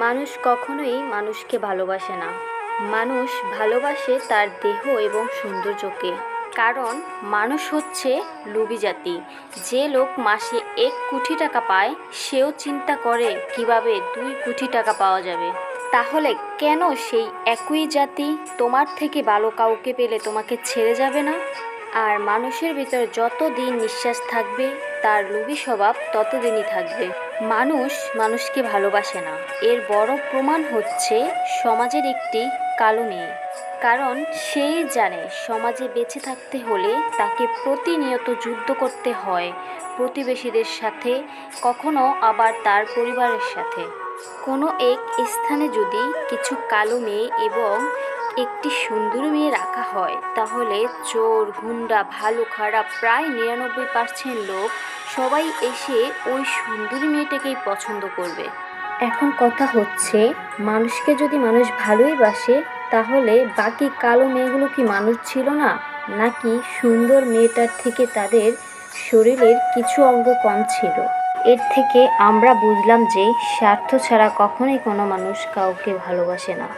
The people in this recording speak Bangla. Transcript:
মানুষ কখনোই মানুষকে ভালোবাসে না। মানুষ ভালোবাসে তার দেহ এবং সৌন্দর্যকে। কারণ মানুষ হচ্ছে লোভী জাতি। যে লোক মাসে 1 কোটি টাকা পায়, সেও চিন্তা করে কিভাবে 2 কোটি টাকা পাওয়া যাবে। তাহলে কেন সেই একই জাতি তোমার থেকে ভালো কাউকে পেলে তোমাকে ছেড়ে যাবে না? আর মানুষের ভিতর যত দিন নিঃশ্বাস থাকবে, তার লোভী স্বভাব ততদিনই থাকবে। মানুষ মানুষকে ভালোবাসে না, এর বড় প্রমাণ হচ্ছে সমাজের একটি কালো মেয়ে। কারণ সেই জানে সমাজে বেঁচে থাকতে হলে তাকে প্রতিনিয়ত যুদ্ধ করতে হয়, প্রতিবেশীদের সাথে, কখনো আবার তার পরিবারের সাথে। কোনো এক স্থানে যদি কিছু কালো মেয়ে এবং একটি সুন্দরী মেয়ে রাখা হয়, তাহলে চোর, গুন্ডা, ভালো খারাপ প্রায় 99% লোক সবাই এসে ওই সুন্দরী মেয়েটাকেই পছন্দ করবে। এখন কথা হচ্ছে, মানুষকে যদি মানুষ ভালোই বাসে, তাহলে বাকি কালো মেয়েগুলো কি মানুষ ছিল না? নাকি সুন্দর মেয়েটার থেকে তাদের শরীরের কিছু অঙ্গ কম ছিল? এর থেকে আমরা বুঝলাম যে স্বার্থ ছাড়া কখনোই কোনো মানুষ কাউকে ভালোবাসে না।